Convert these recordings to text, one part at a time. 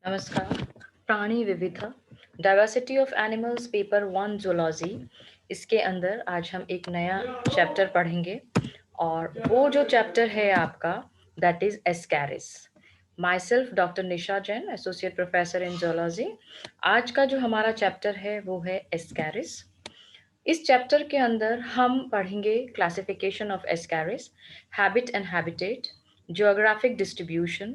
नमस्कार। प्राणी विविधता, diversity of animals, paper 1 zoology. इसके अंदर आज हम एक नया चैप्टर पढ़ेंगे और वो जो चैप्टर है आपका, that is Ascaris. My self doctor Nisha Jain, associate professor in zoology. आज का जो हमारा चैप्टर है वो है एस्कैरिस। इस चैप्टर के अंदर हम पढ़ेंगे classification of Ascaris, habit and habitat, geographic distribution,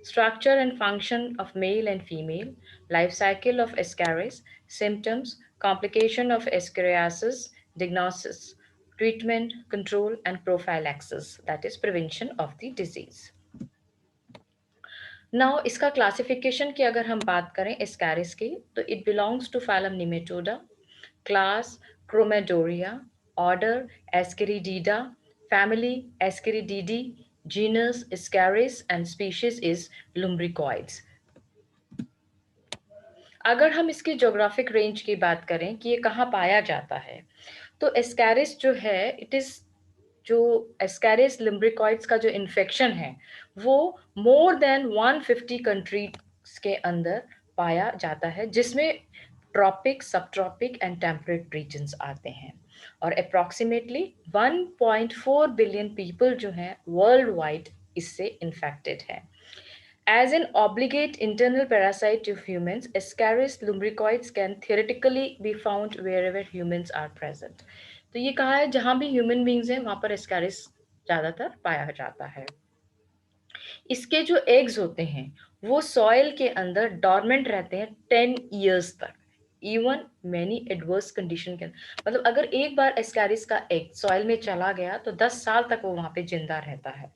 structure and function of male and female, life cycle of Ascaris, symptoms, complication of Ascariasis, diagnosis, treatment, control, and prophylaxis, that is prevention of the disease. Now इसका classification की अगर हम बात करें Ascaris की, तो it belongs to phylum Nematoda, class Chromadorea, order Ascaridida, family Ascarididae, genus Ascaris and species is lumbricoides. अगर हम इसकी ज्योग्राफिक रेंज की बात करें कि ये कहाँ पाया जाता है, तो एस्कैरिस जो है इट इज जो एस्कैरिस लिम्ब्रिकॉइड्स का जो इन्फेक्शन है वो मोर देन 150 कंट्रीज के अंदर पाया जाता है, जिसमें ट्रॉपिक, सब ट्रॉपिक एंड टेम्परेट रीजन्स आते हैं। और अप्रॉक्सीमेटली 1.4 बिलियन पीपल जो हैं वर्ल्ड वाइड इससे इन्फेक्टेड हैं। As an obligate internal parasite of humans, Ascaris lumbricoids can theoretically be found wherever humans are present. तो ये कहा है जहां भी ह्यूमन बींग्स हैं वहां पर एस्कैरिस ज्यादातर पाया जाता है। इसके जो एग्स होते हैं वो सॉइल के अंदर डॉर्मेंट रहते हैं 10 ईयर्स तक, इवन मैनी एडवर्स कंडीशन के अंदर। मतलब अगर एक बार एस्कैरिस का एग सॉइल में चला गया तो 10 साल तक वो वहां पे जिंदा रहता है।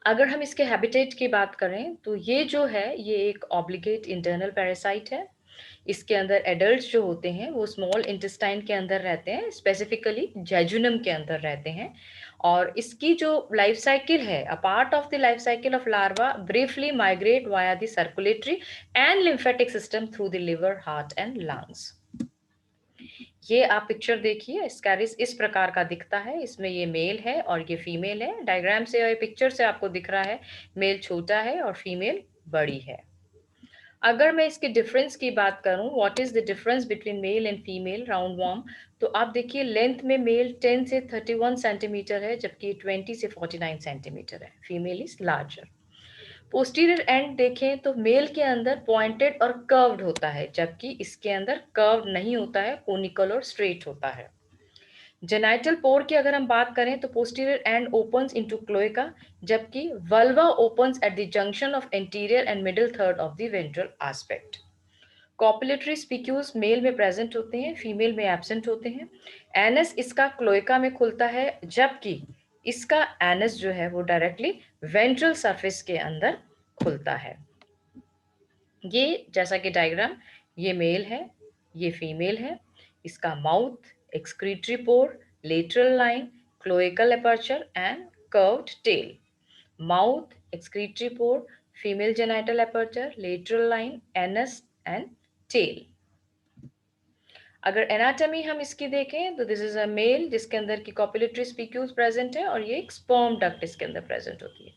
अगर हम इसके हैबिटेट की बात करें तो ये जो है ये एक ऑब्लिगेट इंटरनल पैरासाइट है। इसके अंदर एडल्ट्स जो होते हैं वो स्मॉल इंटेस्टाइन के अंदर रहते हैं, स्पेसिफिकली जेजुनम के अंदर रहते हैं। और इसकी जो लाइफ साइकिल है, a part of the life cycle of larva briefly migrate via the circulatory and lymphatic system through the liver, heart and lungs. ये आप पिक्चर देखिए, स्कैरिस इस प्रकार का दिखता है। इसमें ये मेल है और ये फीमेल है। डायग्राम से और पिक्चर से आपको दिख रहा है मेल छोटा है और फीमेल बड़ी है। अगर मैं इसके डिफरेंस की बात करूं, what is the difference between mail and female round warm, तो आप देखिए लेंथ में मेल 10 से 31 सेंटीमीटर है, जबकि 20 से 49 सेंटीमीटर है। Female is larger. Posterior and देखें तो मेल के अंदर पॉइंटेड और कर्व्ड होता है, जबकि इसके अंदर कर्व्ड नहीं होता है, कोनिकल और स्ट्रेट होता है। जेनाइटल पोर की अगर हम बात करें तो posterior end opens into cloaca, जबकि vulva opens at the junction of anterior and middle third of the ventral aspect. Copulatory spicules male में प्रेजेंट होते हैं, फीमेल में एब्सेंट होते हैं। एनस इसका क्लोएका में खुलता है, जबकि इसका एनस जो है वो डायरेक्टली वेंट्रल सरफेस के अंदर खुलता है। ये जैसा कि डायग्राम, ये मेल है, ये फीमेल है। इसका mouth, excretory pore, lateral line, cloacal aperture and curved tail. Mouth, excretory pore, female genital aperture, lateral line, anus and tail. अगर एनाटॉमी हम इसकी देखें तो दिस इज अ मेल जिसके अंदर की कॉपुलेटरी स्पीक्यूल्स प्रेजेंट है और ये एक स्पर्म डक्ट इसके अंदर प्रेजेंट होती है।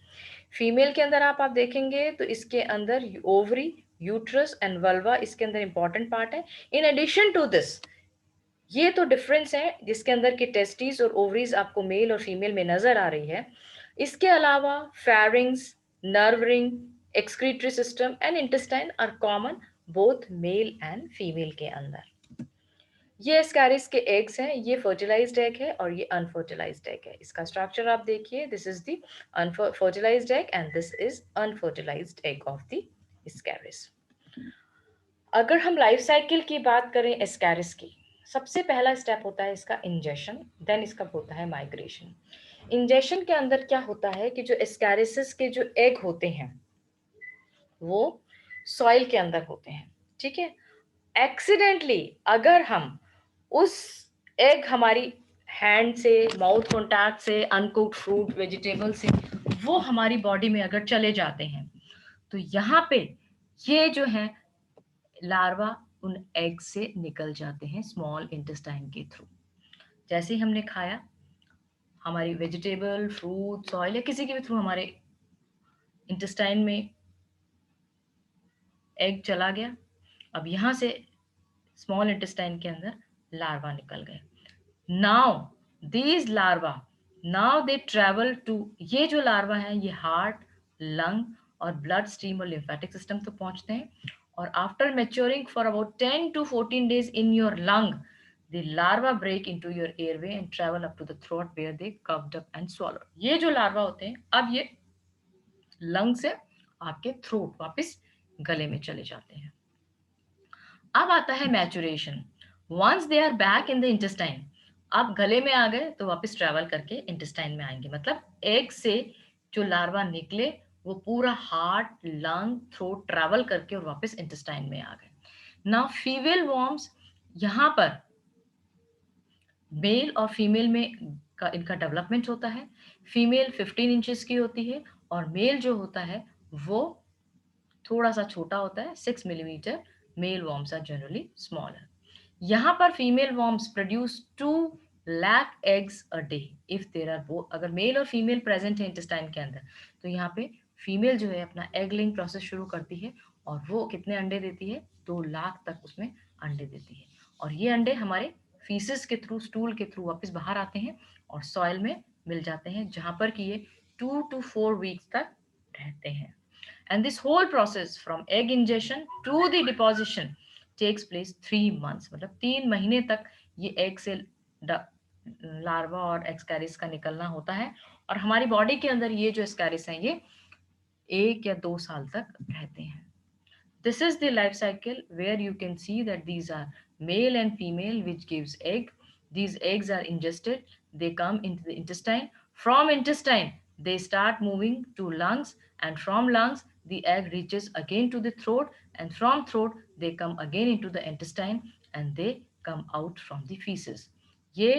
फीमेल के अंदर आप देखेंगे तो इसके अंदर ओवरी, यूट्रस एंड वल्वा इसके अंदर इंपॉर्टेंट पार्ट है। इन एडिशन टू दिस, ये तो डिफरेंस है जिसके अंदर की टेस्टिस और ओवरीज आपको मेल और फीमेल में नजर आ रही है। इसके अलावा pharynx, nerve ring, excretory system and intestine are common both male and female के अंदर। ये एस्कैरिस के एग्स हैं, ये फर्टिलाइज्ड एग है और ये अनफर्टिलाइज्ड एग है। इसका स्ट्रक्चर आप देखिए, this is the unfertilised egg and this is unfertilised egg of the Ascaris. अगर हम लाइफ साइकिल की बात करें एस्कैरिस की, सबसे पहला स्टेप होता है इसका इंजेशन, देन इसका होता है माइग्रेशन। इंजेशन के अंदर क्या होता है कि जो एस्कैरिसिस के जो एग होते हैं वो सॉइल के अंदर होते हैं, ठीक है। एक्सीडेंटली अगर हम उस एग हमारी हैंड से, माउथ कॉन्टैक्ट से, अनकुक्ड फ्रूट वेजिटेबल से वो हमारी बॉडी में अगर चले जाते हैं तो यहाँ पे ये जो है लार्वा उन एग से निकल जाते हैं स्मॉल इंटेस्टाइन के थ्रू। जैसे ही हमने खाया, हमारी वेजिटेबल, फ्रूट, सॉइल या किसी के भी थ्रू हमारे इंटेस्टाइन में एग चला गया, अब यहाँ से स्मॉल इंटेस्टाइन के अंदर लार्वा निकल गए। Now these larva, now they travel to, ये जो लार्वा है ये हार्ट, लंग और ब्लड स्ट्रीम और लिम्फेटिक सिस्टम तक पहुंचते हैं, और after maturing for about 10 to 14 days in your lung, the larva break into your airway and travel up to the throat where they curved up and swallowed। ये जो larva होते हैं अब ये लंग से आपके थ्रोट वापस गले में चले जाते हैं। अब आता है maturation. Once they are back in the intestine, आप गले में आ गए तो वापस ट्रेवल करके इंटेस्टाइन में आएंगे, मतलब एग से जो लार्वा निकले वो पूरा हार्ट, लंग, थ्रोट ट्रेवल करके और वापस इंटेस्टाइन में आ गए। नाउ फीमेल वॉर्म्स, यहाँ पर मेल और फीमेल में इनका डेवलपमेंट होता है। फीमेल 15 इंचेस की होती है और मेल जो होता है वो थोड़ा सा छोटा होता है, 6 millimetre. Male worms are generally smaller. यहाँ पर female worms produce 2 lakh eggs a day if there are both, अगर मेल और फीमेल प्रेजेंट है इंटेस्टाइन के अंदर तो यहाँ पे फीमेल जो है अपना एग लेइंग प्रोसेस शुरू करती है और वो कितने अंडे देती है, 2 लाख तक उसमें अंडे देती है। और ये अंडे हमारे फीसिस के थ्रू, स्टूल के थ्रू वापस बाहर आते हैं और सॉइल में मिल जाते हैं, जहां पर कि ये 2 to 4 वीक्स तक रहते हैं। And this whole process from egg ingestion to the deposition takes place 3 months, मतलब 3 महीने तक ये एग से लार्वा और एक्सकैरिस का निकलना होता है, और हमारी बॉडी के अंदर ये जो एक्सकैरिस हैं ये 1 या 2 साल तक रहते हैं। This is the life cycle where you can see that these are male and female which gives egg. These eggs are ingested, they come into the intestine. From intestine, they start moving to lungs, and from lungs, the egg reaches again to the throat, and from throat, they come again into the intestine and they come out from the feces. ये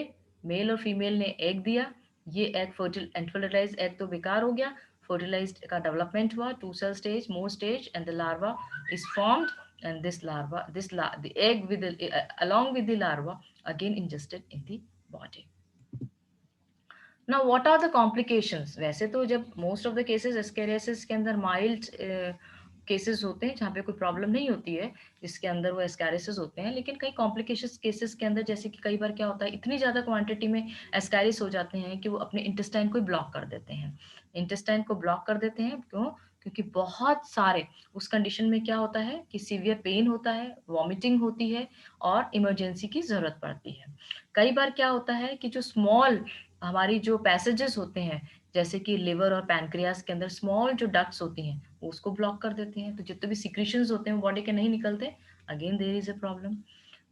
mail और female ने egg दिया, ये egg fertilize egg तो बेकार हो गया, fertilized का development हुआ, 2 cell stage, more stage, and the larva is formed, and the egg with along with the larva again ingested in the body. Now what are the complications? वैसे तो जब most of the cases ascariasis के अंदर mild cases होते हैं जहाँ पे कोई प्रॉब्लम नहीं होती है, जिसके अंदर वो एस्कैरिसिस होते हैं, लेकिन कई कॉम्प्लिकेशन केसेस के अंदर जैसे कि कई बार क्या होता है, इतनी ज़्यादा क्वांटिटी में एस्कैरिस हो जाते हैं कि वो अपने इंटेस्टाइन को ब्लॉक कर देते हैं। इंटेस्टाइन को ब्लॉक कर देते हैं क्यों? क्योंकि बहुत सारे उस कंडीशन में क्या होता है कि सीवियर पेन होता है, वॉमिटिंग होती है और इमरजेंसी की ज़रूरत पड़ती है। कई बार क्या होता है कि जो स्मॉल हमारी जो पैसेजेस होते हैं, जैसे कि लिवर और पैनक्रियास के अंदर स्मॉल जो डक्ट्स होती हैं वो उसको ब्लॉक कर देते हैं, तो जितने भी सिक्रीशंस होते हैं बॉडी के नहीं निकलते, again there is a problem.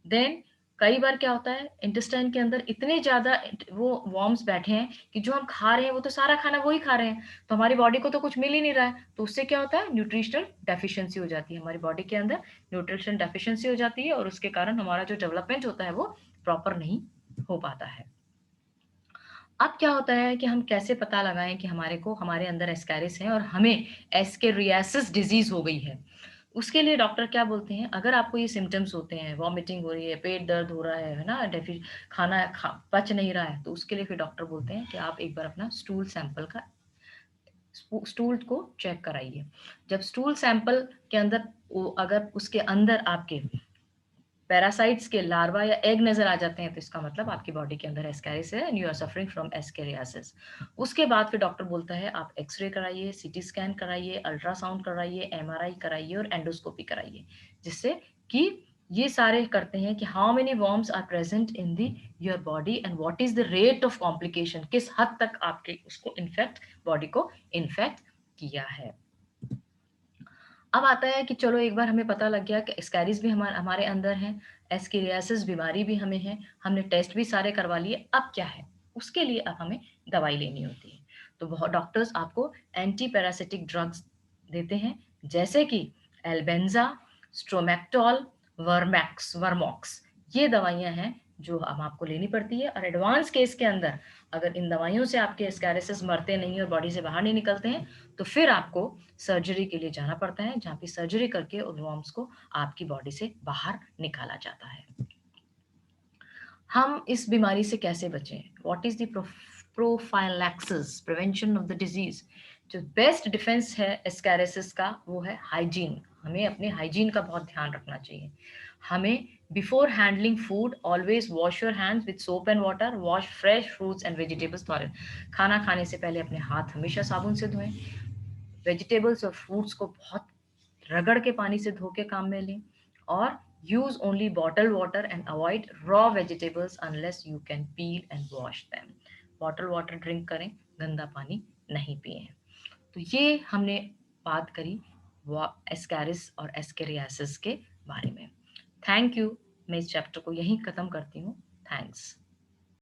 Then कई बार क्या होता है इंटेस्टाइन के अंदर इतने ज्यादा वो वॉर्म्स बैठे हैं कि जो हम खा रहे हैं वो तो सारा खाना वही खा रहे हैं, तो हमारी बॉडी को तो कुछ मिल ही नहीं रहा है, तो उससे क्या होता है न्यूट्रिशनल डेफिशिएंसी हो जाती है, हमारी बॉडी के अंदर न्यूट्रिशन डेफिशिएंसी हो जाती है और उसके कारण हमारा जो डेवलपमेंट होता है वो प्रॉपर नहीं हो पाता है। अब क्या होता है कि हम कैसे पता लगाएं कि हमारे को हमारे अंदर एस्कैरिस है और हमें एस्केरियासिस डिजीज हो गई है। उसके लिए डॉक्टर क्या बोलते हैं, अगर आपको ये सिम्टम्स होते हैं, वॉमिटिंग हो रही है, पेट दर्द हो रहा है ना, पच नहीं रहा है, तो उसके लिए फिर डॉक्टर बोलते हैं कि आप एक बार अपना स्टूल सैंपल का स्टूल को चेक कराइए। जब स्टूल सैंपल के अंदर अगर उसके अंदर आपके पैरासाइट्स के लार्वा या एग नजर आ जाते हैं तो इसका मतलब आपकी बॉडी के अंदर एस्कैरिस है and you are suffering from ascariasis. उसके बाद फिर डॉक्टर बोलता है आप एक्सरे कराइए, सीटी स्कैन कराइए, अल्ट्रासाउंड कराइए, एमआरआई कराइए और एंडोस्कोपी कराइए, जिससे कि ये सारे करते हैं कि how many worms are present in the your body and what is the rate of complication, किस हद तक आपके उसको इन्फेक्ट बॉडी को इन्फेक्ट किया है। अब आता है कि चलो एक बार हमें पता लग गया कि एस्कैरिस भी हमारे अंदर है, एस्केरियासिस बीमारी भी हमें है, हमने टेस्ट भी सारे करवा लिए, अब क्या है, उसके लिए अब हमें दवाई लेनी होती है। तो बहुत डॉक्टर्स आपको एंटी पैरासिटिक ड्रग्स देते हैं, जैसे कि एल्बेंजा, स्ट्रोमेक्टोल, वर्मॉक्स, ये दवाइयां हैं जो अब आपको लेनी पड़ती है। और एडवांस केस के अंदर अगर इन दवाइयों से आपके एस्कैरिसिस मरते नहीं और बॉडी से बाहर नहीं निकलते हैं तो फिर आपको सर्जरी के लिए जाना पड़ता है, जहाँ पे सर्जरी करके उन वॉर्म्स को आपकी बॉडी से बाहर निकाला जाता है। हम इस बीमारी से कैसे बचें? What is the prophylaxis, prevention of the disease? जो बेस्ट डिफेंस है एस्कैरिसिस का वो है हाइजीन। हमें अपने हाइजीन का बहुत ध्यान रखना चाहिए। हमें before handling food always wash your hands with soap and water, wash fresh fruits and vegetables thorough. खाना खाने से पहले अपने हाथ हमेशा साबुन से धोएं। वेजिटेबल्स और फ्रूट्स को बहुत रगड़ के पानी से धो के काम में लें। और use only bottle water and avoid raw vegetables unless you can peel and wash them. Bottle water drink करें, गंदा पानी नहीं पिए। तो ये हमने बात करी एस्कैरिस और एस्केरियासिस के बारे में। Thank you. मैं इस चैप्टर को यहीं ख़त्म करती हूँ। थैंक्स।